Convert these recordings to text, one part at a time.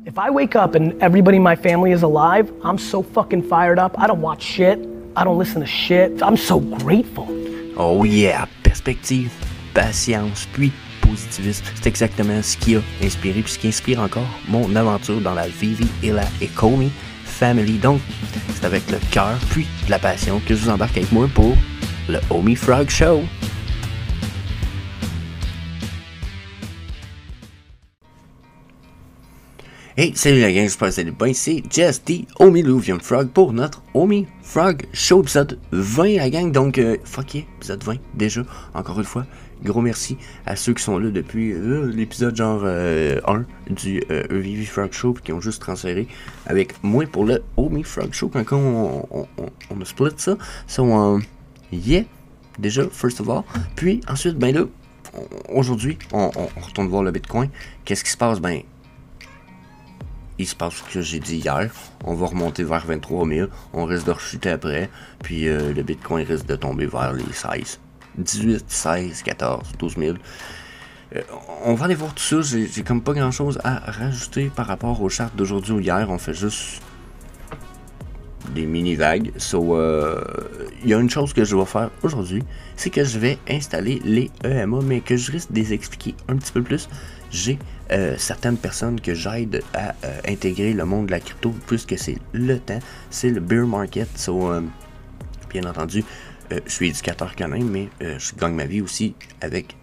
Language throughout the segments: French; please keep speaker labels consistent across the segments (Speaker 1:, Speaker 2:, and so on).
Speaker 1: If I wake up and everybody in my family is alive, I'm so fucking fired up. I don't watch shit. I don't listen to shit. I'm so grateful.
Speaker 2: Oh yeah, perspective, patience, puis positivisme. C'est exactement ce qui a inspiré, puis ce qui inspire encore mon aventure dans la Vivi et la Ecomi Family. Donc, c'est avec le cœur, puis la passion que je vous embarque avec moi pour le Homie Frog Show. Hey, salut la gang, j'espère que vous allez bien, c'est Jess the Homiluvium Frog pour notre Homie Frog Show, épisode 20 la gang, donc fuck yeah, épisode 20 déjà, encore une fois, gros merci à ceux qui sont là depuis l'épisode genre 1 du Vivi Frog Show, puis qui ont juste transféré avec moi pour le Homie Frog Show, quand on a split ça, so yeah, déjà, first of all, puis ensuite, ben là, aujourd'hui, on retourne voir le Bitcoin, qu'est-ce qui se passe, ben, il se passe ce que j'ai dit hier, on va remonter vers 23 000, on risque de rechuter après, puis le Bitcoin risque de tomber vers les 16, 18, 16, 14, 12 000. On va aller voir tout ça, j'ai comme pas grand chose à rajouter par rapport aux chartes d'aujourd'hui ou hier, on fait juste des mini-vagues. So, il y a une chose que je vais faire aujourd'hui, c'est que je vais installer les EMA, mais que je risque de les expliquer un petit peu plus. J'ai certaines personnes que j'aide à intégrer le monde de la crypto, puisque c'est le temps, c'est le bear market. So, bien entendu, je suis éducateur quand même, mais je gagne ma vie aussi avec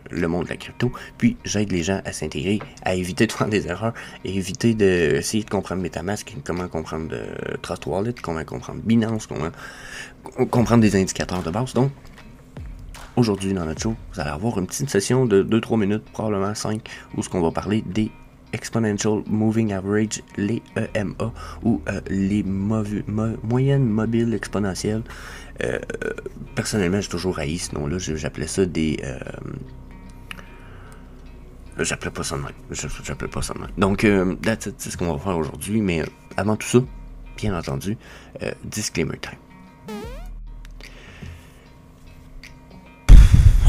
Speaker 2: le monde de la crypto. Puis j'aide les gens à s'intégrer, à éviter de faire des erreurs, et éviter d'essayer de comprendre MetaMask, comment comprendre Trust Wallet, comment comprendre Binance, comment comprendre des indicateurs de base. Donc, aujourd'hui, dans notre show, vous allez avoir une petite session de 2-3 minutes, probablement 5, où ce qu'on va parler des Exponential Moving Average, les EMA, ou les moyennes mobiles exponentielles. Personnellement, j'ai toujours haï ce nom-là, j'appelais ça des... j'appelais pas ça de même. J'appelais pas ça de même. Donc, c'est ce qu'on va faire aujourd'hui, mais avant tout ça, bien entendu, disclaimer time.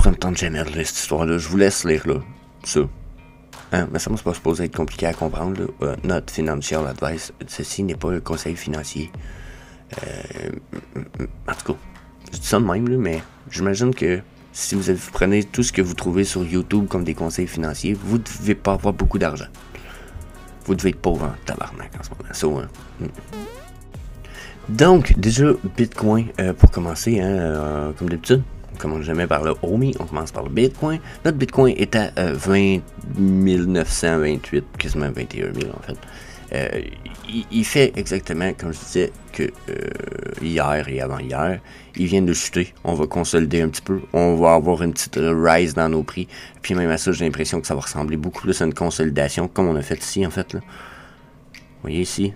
Speaker 2: Ça me tente jamais de lire cette histoire-là. Je vous laisse lire là. Ça. Hein? Mais ça ne c'est pas supposé être compliqué à comprendre. Notre financial advice, ceci n'est pas un conseil financier. En tout cas, je dis ça de même, là, mais j'imagine que si vous prenez tout ce que vous trouvez sur YouTube comme des conseils financiers, vous ne devez pas avoir beaucoup d'argent. Vous devez être pauvre en tabarnak en ce moment. So, Donc, déjà, Bitcoin, pour commencer, hein, comme d'habitude. On commence jamais par le Homie, on commence par le Bitcoin. Notre Bitcoin est à 20 928, quasiment 21 000 en fait. Il fait exactement, comme je disais, que hier et avant-hier, il vient de chuter. On va consolider un petit peu. On va avoir une petite rise dans nos prix. Puis même à ça, j'ai l'impression que ça va ressembler beaucoup plus à une consolidation, comme on a fait ici, en fait. Là. Vous voyez ici,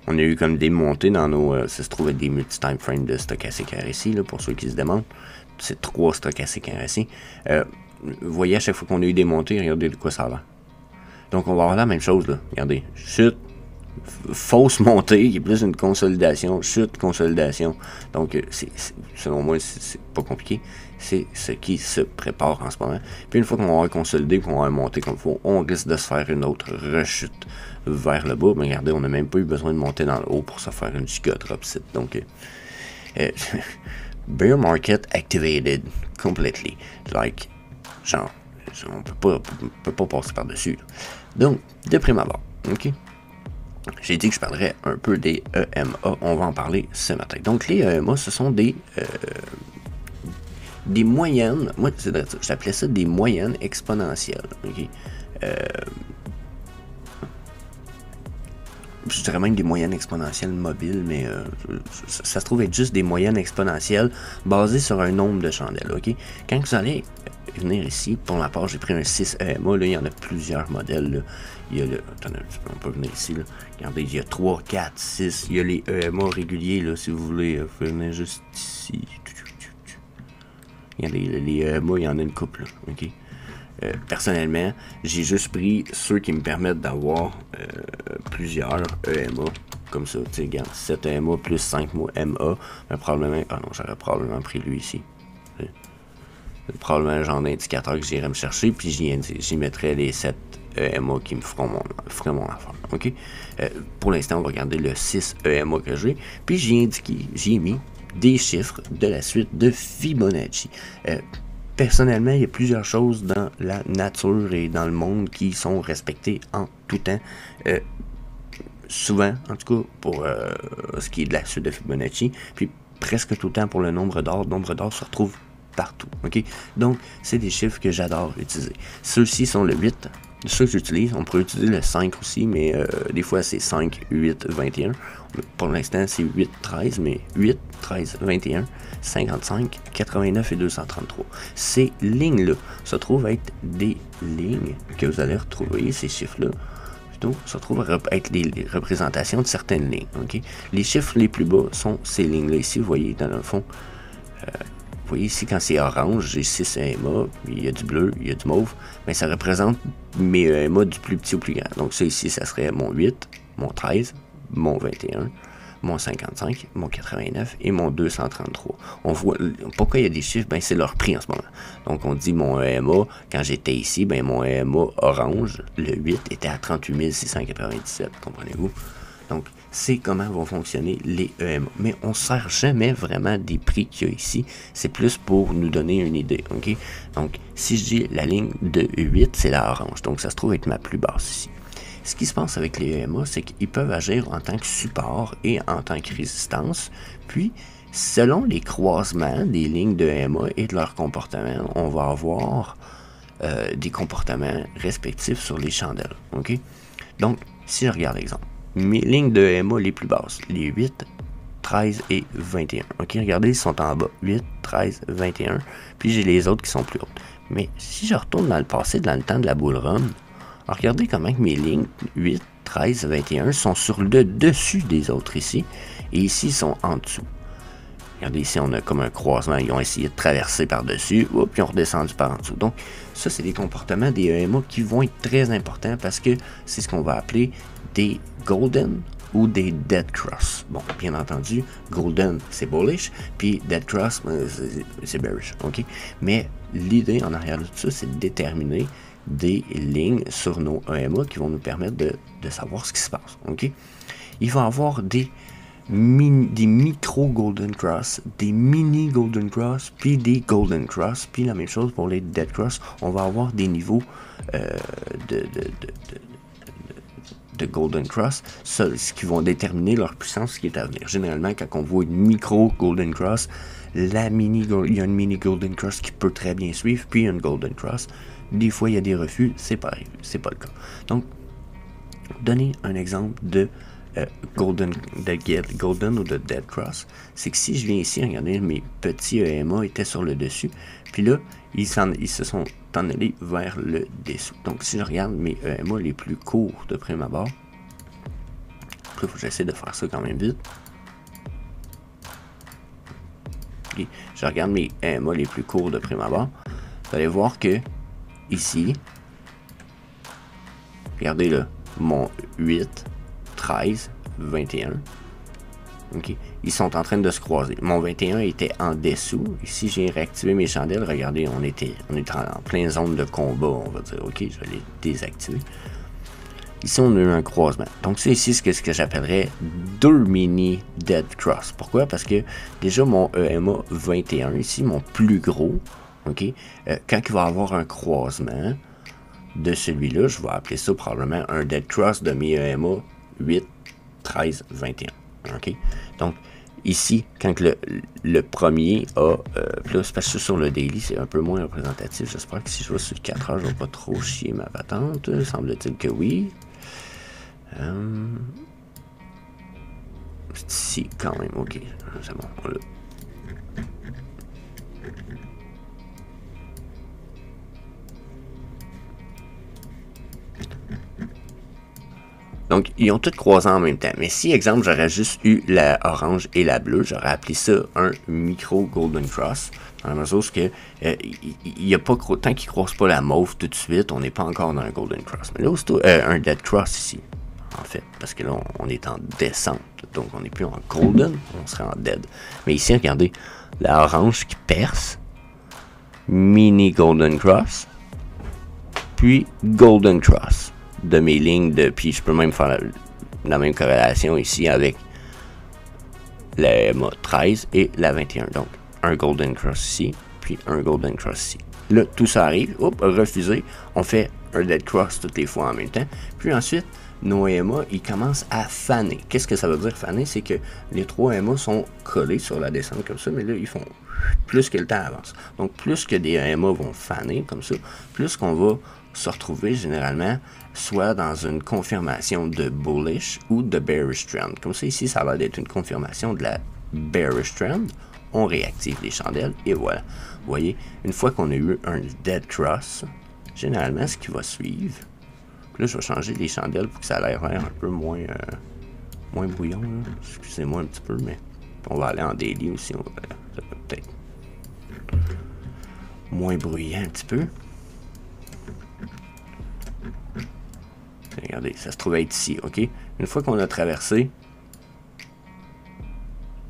Speaker 2: on a eu comme des montées dans nos... ça se trouve être des multi-time frames de stochastic RSI, là, pour ceux qui se demandent. C'est 3 stochastiques RSI. Vous voyez, à chaque fois qu'on a eu des montées, regardez de quoi ça va. Donc, on va avoir la même chose, là. Regardez, chute, fausse montée, qui est plus une consolidation, chute, consolidation. Donc, selon moi, c'est pas compliqué. C'est ce qui se prépare en ce moment. Puis, une fois qu'on va consolidé, qu'on va monter comme il faut, on risque de se faire une autre rechute vers le bas. Mais regardez, on n'a même pas eu besoin de monter dans le haut pour se faire une giga drop sit. Donc, bear market activated completely. Like, genre, on peut pas passer par-dessus. Donc, de prime abord, ok? J'ai dit que je parlerais un peu des EMA. On va en parler ce matin. Donc, les EMA, ce sont des moyennes. Moi, j'appelais ça des moyennes exponentielles. Ok? Je dirais même des moyennes exponentielles mobiles, mais ça se trouve être juste des moyennes exponentielles basées sur un nombre de chandelles, ok? Quand vous allez venir ici, pour ma part, j'ai pris un 6 EMA, là, il y en a plusieurs modèles, là. Il y a le... Attendez, on peut venir ici, là. Regardez, il y a 3, 4, 6, il y a les EMA réguliers, là, si vous voulez, vous pouvez venir juste ici. Regardez, les EMA, il y en a une couple, là, ok? Personnellement, j'ai juste pris ceux qui me permettent d'avoir plusieurs EMA, comme ça, tu sais, regarde, 7 EMA plus 5 MA, mais probablement, ah non, j'aurais probablement pris lui ici. C'est probablement le genre d'indicateur que j'irais me chercher, puis j'y mettrais les 7 EMA qui me feront mon affaire. OK? Pour l'instant, on va regarder le 6 EMA que j'ai. Puis j'ai mis des chiffres de la suite de Fibonacci. Personnellement, il y a plusieurs choses dans la nature et dans le monde qui sont respectées en tout temps. Souvent, en tout cas, pour ce qui est de la suite de Fibonacci, puis presque tout le temps pour le nombre d'or. Le nombre d'or se retrouve partout. OK? Donc, c'est des chiffres que j'adore utiliser. Ceux-ci sont le 8. Ceux que j'utilise, on pourrait utiliser le 5 aussi, mais des fois c'est 5, 8, 21. Pour l'instant, c'est 8, 13, mais 8, 13, 21, 55, 89 et 233. Ces lignes-là se trouvent être des lignes que vous allez retrouver, ces chiffres-là, plutôt, se trouvent être des représentations de certaines lignes. Okay? Les chiffres les plus bas sont ces lignes-là ici, vous voyez dans le fond. Vous voyez ici, quand c'est orange, j'ai 6 EMA, il y a du bleu, il y a du mauve, mais ça représente mes EMA du plus petit au plus grand. Donc ça ici, ça serait mon 8, mon 13, mon 21, mon 55, mon 89 et mon 233. On voit pourquoi il y a des chiffres, ben c'est leur prix en ce moment. Donc on dit mon EMA, quand j'étais ici, ben mon EMA orange, le 8, était à 38 697, comprenez-vous? Donc, c'est comment vont fonctionner les EMA. Mais on ne sert jamais vraiment des prix qu'il y a ici. C'est plus pour nous donner une idée. Okay? Donc, si je dis la ligne de 8, c'est la orange. Donc, ça se trouve être ma plus basse ici. Ce qui se passe avec les EMA, c'est qu'ils peuvent agir en tant que support et en tant que résistance. Puis, selon les croisements des lignes de EMA et de leur comportement, on va avoir des comportements respectifs sur les chandelles. Okay? Donc, si je regarde l'exemple. Mes lignes de EMA les plus basses, les 8, 13 et 21. Ok, regardez, ils sont en bas. 8, 13, 21. Puis j'ai les autres qui sont plus hautes. Mais si je retourne dans le passé, dans le temps de la bull run, regardez comment que mes lignes 8, 13, 21 sont sur le dessus des autres ici. Et ici, ils sont en dessous. Regardez ici, on a comme un croisement. Ils ont essayé de traverser par-dessus, puis ils ont redescendu par en dessous. Donc, ça, c'est des comportements des EMA qui vont être très importants parce que c'est ce qu'on va appeler des golden ou des dead cross. Bon, bien entendu, golden, c'est bullish, puis dead cross, c'est bearish, ok? Mais l'idée en arrière de tout ça, c'est de déterminer des lignes sur nos EMA qui vont nous permettre de savoir ce qui se passe, ok? Il va y avoir des micro golden cross, des mini golden cross, puis des golden cross, puis la même chose pour les dead cross, on va avoir des niveaux de golden cross, ce qui vont déterminer leur puissance, ce qui est à venir. Généralement, quand on voit une micro golden cross, il y a une mini golden cross qui peut très bien suivre, puis une golden cross. Des fois, il y a des refus, c'est pas le cas. Donc, donner un exemple de golden ou de dead cross, c'est que si je viens ici, regardez, mes petits EMA étaient sur le dessus, puis là, ils se sont en allés vers le dessous. Donc, si je regarde mes EMA les plus courts de prime abord, il faut que j'essaie de faire ça quand même vite. Okay. Je regarde mes EMA les plus courts de prime abord. Vous allez voir que ici, regardez là, mon 8, 13, 21. Okay. Ils sont en train de se croiser. Mon 21 était en dessous. Ici, j'ai réactivé mes chandelles. Regardez, on est en pleine zone de combat, on va dire. Ok, je vais les désactiver. Ici, on a eu un croisement. Donc, c'est ici ce que j'appellerais deux mini dead cross. Pourquoi? Parce que déjà, mon EMA 21, ici, mon plus gros, ok, quand il va avoir un croisement de celui-là, je vais appeler ça probablement un dead cross de mes EMA 8, 13, 21. OK? Donc, ici, quand le premier a plus, parce que sur le daily, c'est un peu moins représentatif. J'espère que si je vais sur 4 heures, je ne vais pas trop chier ma patente. Semble-t-il que oui. C'est ici, quand même. OK. C'est bon. On l'a. Donc, ils ont tous croisé en même temps. Mais si, exemple, j'aurais juste eu la orange et la bleue, j'aurais appelé ça un micro golden cross. Dans la mesure où il n'y a pas tant qu'ils ne croisent pas la mauve tout de suite, on n'est pas encore dans un golden cross. Mais là, c'est un dead cross ici, en fait. Parce que là, on est en descente. Donc, on n'est plus en golden, on serait en dead. Mais ici, regardez, la orange qui perce, mini golden cross, puis Golden Cross de mes lignes puis je peux même faire la même corrélation ici avec la EMA 13 et la 21. Donc, un Golden Cross ici, puis un Golden Cross ici. Là, tout ça arrive, refusé, on fait un Dead Cross toutes les fois en même temps, puis ensuite, nos EMA, ils commencent à faner. Qu'est-ce que ça veut dire faner? C'est que les 3 EMA sont collés sur la descente comme ça, mais là, ils font plus que le temps avance. Donc, plus que des EMA vont faner comme ça, plus qu'on va se retrouver généralement soit dans une confirmation de bullish ou de bearish trend. Comme ça, ici, ça a l'air d'être une confirmation de la bearish trend. On réactive les chandelles et voilà. Vous voyez, une fois qu'on a eu un dead cross, généralement, ce qui va suivre, là, je vais changer les chandelles pour que ça ait l'air un peu moins brouillon. Excusez-moi un petit peu, mais on va aller en daily aussi. Ça peut peut-être moins bruyant un petit peu. Regardez, ça se trouve être ici, ok? Une fois qu'on a traversé,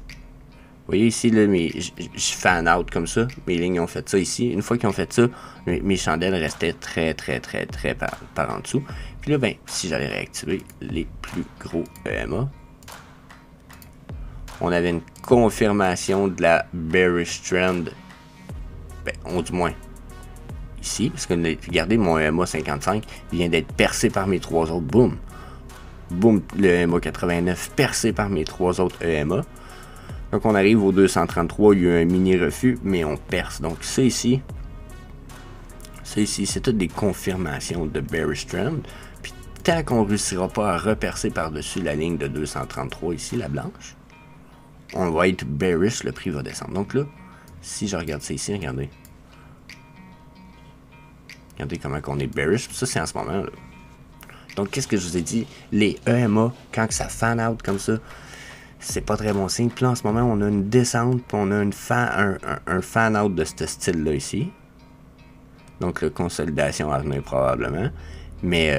Speaker 2: vous voyez ici, là, je fan out comme ça. Mes lignes ont fait ça ici. Une fois qu'ils ont fait ça, mes chandelles restaient très par en dessous. Puis là, ben, si j'allais réactiver les plus gros EMA, on avait une confirmation de la bearish trend, ben, du moins ici, parce que regardez, mon EMA 55 vient d'être percé par mes 3 autres, boum, boum, le EMA 89 percé par mes 3 autres EMA. Donc on arrive au 233, il y a eu un mini refus, mais on perce. Donc ça ici, c'est toutes des confirmations de bearish trend. Puis tant qu'on ne réussira pas à repercer par-dessus la ligne de 233 ici, la blanche, on va être bearish, le prix va descendre. Donc là, si je regarde ça ici, regardez. Regardez comment on est bearish. Ça, c'est en ce moment là. Donc, qu'est-ce que je vous ai dit? Les EMA, quand ça fan out comme ça, c'est pas très bon signe. Puis là, en ce moment, on a une descente, puis on a un fan out de ce style-là ici. Donc, la consolidation à venir probablement. Mais,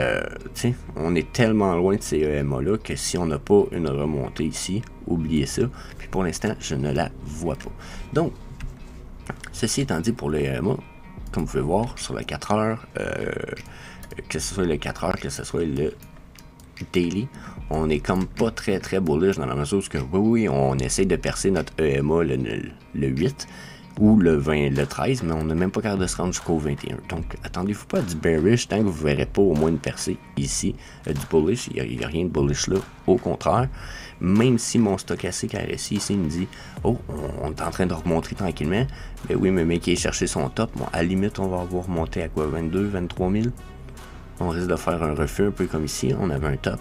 Speaker 2: tu sais, on est tellement loin de ces EMA-là que si on n'a pas une remontée ici, oubliez ça. Puis pour l'instant, je ne la vois pas. Donc, ceci étant dit pour le EMA, comme vous pouvez voir sur le 4 heures, que ce soit le 4 heures, que ce soit le daily, on est comme pas très bullish dans la mesure où que, oui, on essaie de percer notre EMA le 8 ou le 20, le 13, mais on n'a même pas capable de se rendre jusqu'au 21. Donc, attendez-vous pas à du bearish tant que vous ne verrez pas au moins une percée ici. Du bullish, il n'y a rien de bullish là. Au contraire, même si mon stochastique RSI ici me dit « Oh, on est en train de remonter tranquillement. » Ben oui, mais mec qui est cherché son top, bon, à la limite, on va avoir remonté à quoi? 22, 23 000? On risque de faire un refus un peu comme ici. On avait un top.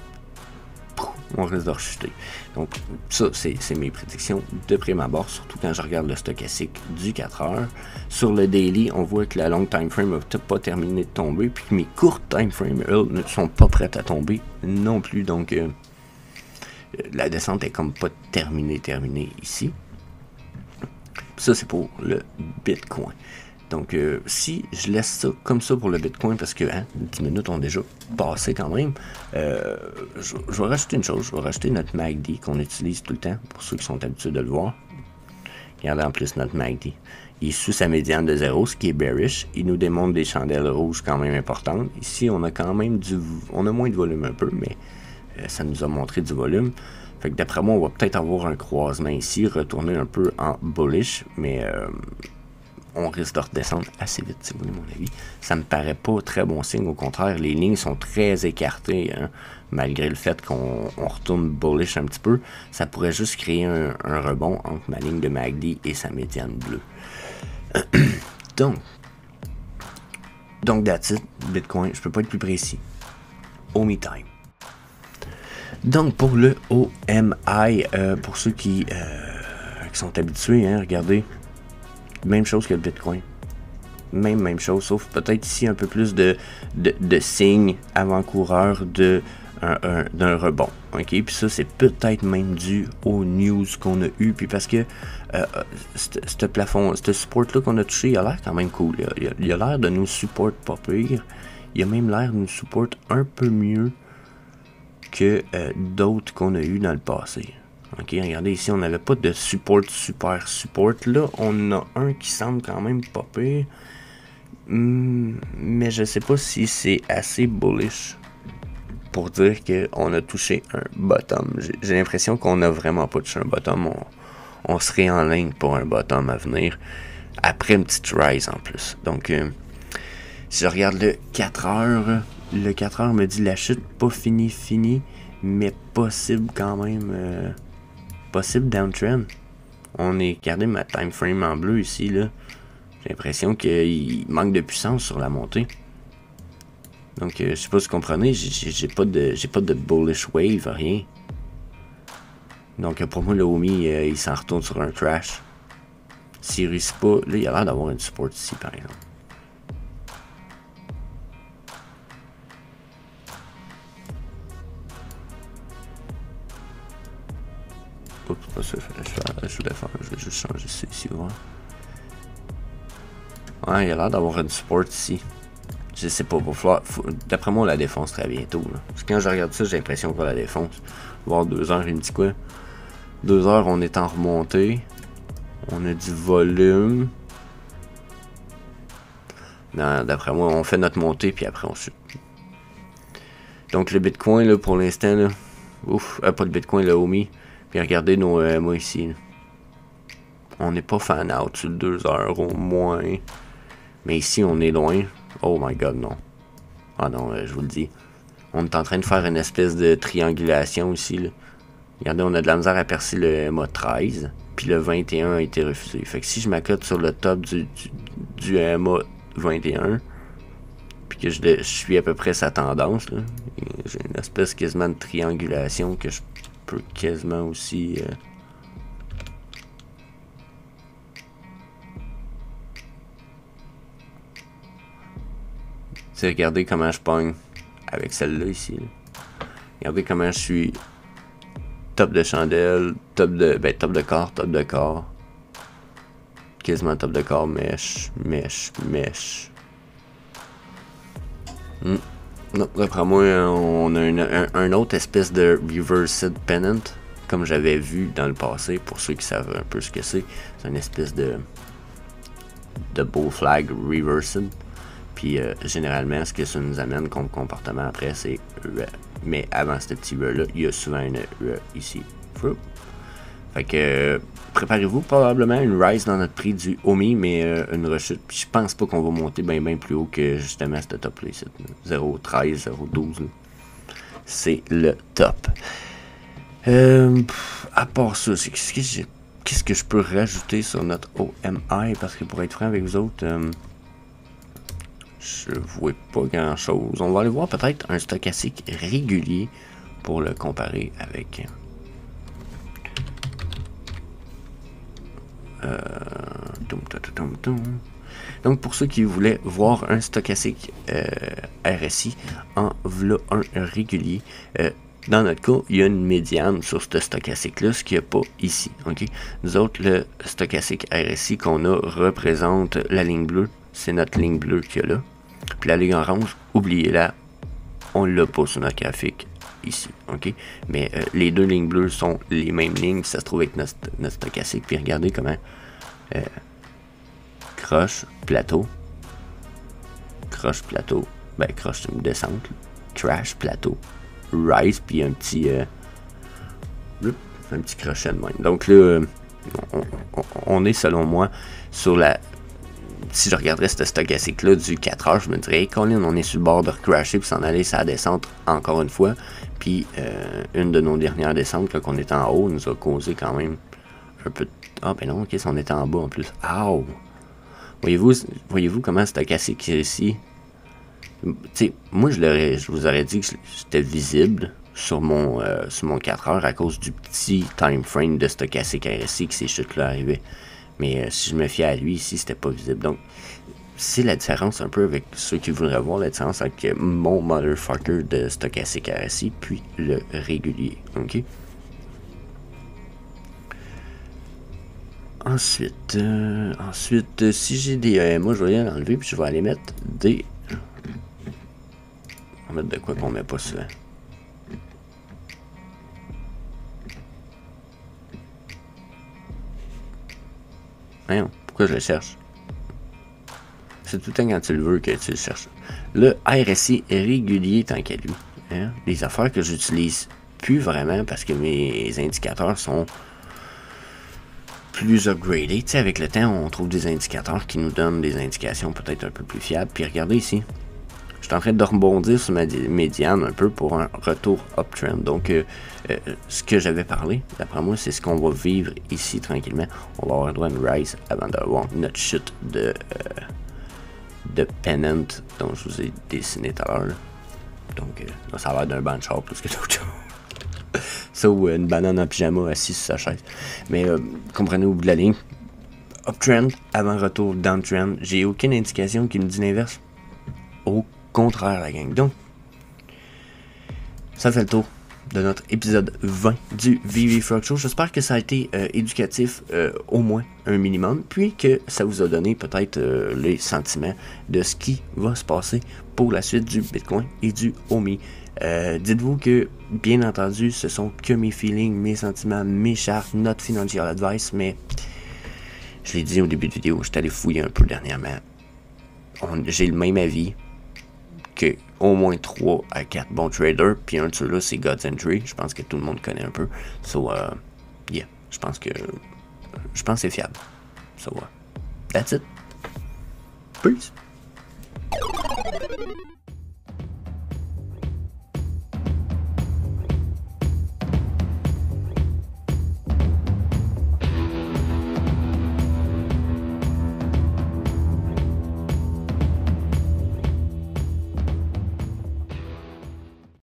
Speaker 2: On risque de rechuter. Donc, ça, c'est mes prédictions de prime abord, surtout quand je regarde le stochastique du 4 heures. Sur le daily, on voit que la long time frame n'a pas terminé de tomber, puis que mes courtes time frames, elles, ne sont pas prêtes à tomber non plus. Donc, la descente est comme pas terminée ici. Ça, c'est pour le Bitcoin. Donc, si je laisse ça comme ça pour le Bitcoin, parce que 10 minutes ont déjà passé quand même, je vais rajouter une chose. Je vais rajouter notre MACD qu'on utilise tout le temps, pour ceux qui sont habitués de le voir. Regardez en plus notre MACD. Il est sous sa médiane de 0, ce qui est bearish. Il nous démontre des chandelles rouges quand même importantes. Ici, on a quand même on a moins de volume un peu, mais ça nous a montré du volume. Fait que d'après moi, on va peut-être avoir un croisement ici, retourner un peu en bullish, mais on risque de redescendre assez vite, si vous voulez mon avis. Ça me paraît pas très bon signe, au contraire, les lignes sont très écartées, hein, malgré le fait qu'on retourne bullish un petit peu. Ça pourrait juste créer un rebond entre ma ligne de MACD et sa médiane bleue. Donc that's it, Bitcoin, je peux pas être plus précis. OMI time. Donc pour le OMI, pour ceux qui sont habitués, hein, regardez, même chose que le Bitcoin. Même chose, sauf peut-être ici un peu plus de signes avant-coureurs d'un rebond. Ok, puis ça c'est peut-être même dû aux news qu'on a eu, puis parce que ce plafond, ce support là qu'on a touché, il a l'air quand même cool. Il a l'air de nous support pas pire. Il a même l'air de nous support un peu mieux que d'autres qu'on a eu dans le passé. Ok, regardez ici, on n'avait pas de super support. Là, on a un qui semble quand même pas pire. Mais je sais pas si c'est assez bullish pour dire qu'on a touché un bottom. J'ai l'impression qu'on a vraiment pas touché un bottom. On serait en ligne pour un bottom à venir. Après une petite rise en plus. Donc, si je regarde le 4 heures, le 4 heures me dit la chute pas fini, mais possible quand même. Possible downtrend. On est, regardez ma time frame en bleu ici, là. J'ai l'impression qu'il manque de puissance sur la montée. Donc, je sais pas si vous comprenez, j'ai pas de bullish wave, rien. Donc, pour moi, le Omi, il s'en retourne sur un crash. S'il réussit pas, là, il a l'air d'avoir une support ici, par exemple. Oups, c'est pas ça, je voulais faire, je vais juste changer ça ici, voir. Ouais, il a l'air d'avoir une support ici. Je sais pas, d'après moi, on la défonce très bientôt. Là. Parce que quand je regarde ça, j'ai l'impression qu'on la défonce. Voir 2 heures, il me dit quoi? 2 heures, on est en remontée. On a du volume. Non, d'après moi, on fait notre montée, puis après on chute. Donc le Bitcoin, là, pour l'instant, là. Ouf, pas le Bitcoin, le Omi. Puis regardez nos moi ici. Là. On n'est pas fan out sur 2 heures au moins. Mais ici, on est loin. Oh my god, non. Ah non, je vous le dis. On est en train de faire une espèce de triangulation ici. Là. Regardez, on a de la misère à percer le MA 13. Puis le 21 a été refusé. Fait que si je m'accote sur le top du MA 21, puis que je suis à peu près sa tendance, là, j'ai une espèce quasiment de triangulation que je peux quasiment aussi... regardez comment je pogne avec celle-là ici. Là. Regardez comment je suis top de chandelle, top de corps. Quasiment top de corps, mèche. Non, d'après moi, on a un autre espèce de reversed pennant, comme j'avais vu dans le passé, pour ceux qui savent un peu ce que c'est. C'est une espèce de bull flag reversed. Puis généralement, ce que ça nous amène comme comportement après, c'est RE. Mais avant ce petit RE-là, il y a souvent une RE ici. Fait que préparez-vous probablement une rise dans notre prix du Omi, mais une rechute. Puis je pense pas qu'on va monter bien plus haut que justement ce top-là ici. 0.13, 0.12. C'est le top. À part ça, qu'est-ce que je peux rajouter sur notre OMI? Parce que pour être franc avec vous autres... je vois pas grand chose. On va aller voir peut-être un stochastique régulier pour le comparer avec donc pour ceux qui voulaient voir un stochastique RSI en v'là un régulier, dans notre cas, il y a une médiane sur ce stochastique-là, ce qu'il n'y a pas ici. Okay? Nous autres, le stochastique RSI qu'on a représente la ligne bleue. C'est notre ligne bleue qu'il y a là. Puis la ligne orange, oubliez-la, on l'a pas sur notre graphique ici, ok? Mais les deux lignes bleues sont les mêmes lignes, ça se trouve avec notre stochastique. Puis regardez comment croche, plateau, ben croche c'est une descente, crash, plateau, rise, puis un petit crochet de même. Donc là, on est selon moi sur la... Si je regarderais ce stochastique-là du 4 heures, je me dirais, hey, Colin, on est sur le bord de recrasher puis s'en aller sa descente encore une fois. Puis une de nos dernières descentes, quand on était en haut, nous a causé quand même un peu de... Ah ben non, ok, si on était en bas en plus. Ow! Voyez-vous comment stochastique ici? T'sais, moi je vous aurais dit que j'étais visible sur mon 4 heures à cause du petit time frame de stochastique RSI que ces chutes-là arrivaient. Mais si je me fiais à lui ici, c'était pas visible. Donc, c'est la différence un peu avec ceux qui voudraient voir la différence avec mon motherfucker de stochastique RSI, puis le régulier. Ok? Ensuite, si j'ai des moi je vais aller enlever, puis je vais aller mettre des... On va mettre de quoi qu'on met pas souvent. Voyons, pourquoi je le cherche? C'est tout le temps quand tu le veux que tu le cherches. Le RSI régulier tant qu'à lui. Hein? Les affaires que j'utilise plus vraiment parce que mes indicateurs sont plus upgradés. Tu sais, avec le temps, on trouve des indicateurs qui nous donnent des indications peut-être un peu plus fiables. Puis regardez ici. Je suis en train de rebondir sur ma médiane un peu pour un retour uptrend. Donc, ce que j'avais parlé, d'après moi, c'est ce qu'on va vivre ici tranquillement. On va avoir droit à une rise avant d'avoir notre chute de pennant dont je vous ai dessiné tout à l'heure. Donc, là, ça a l'air d'un banc de char plus que d'autres choses. Ça ou une banane en pyjama assise sur sa chaise. Mais comprenez au bout de la ligne, uptrend avant retour downtrend. J'ai aucune indication qui me dit l'inverse. Au contraire, la gang. Donc, ça fait le tour de notre épisode 20 du VV Frog Show. J'espère que ça a été éducatif au moins un minimum, puis que ça vous a donné peut-être les sentiments de ce qui va se passer pour la suite du Bitcoin et du OMI. Dites-vous que, bien entendu, ce sont que mes feelings, mes sentiments, mes chartes, notre financial advice, mais je l'ai dit au début de vidéo, je suis allé fouiller un peu dernièrement. J'ai le même avis que au moins 3 à 4 bons traders, puis un de ceux-là c'est God's Entry, je pense que tout le monde connaît un peu. So, yeah, je pense que c'est fiable. So, that's it. Peace.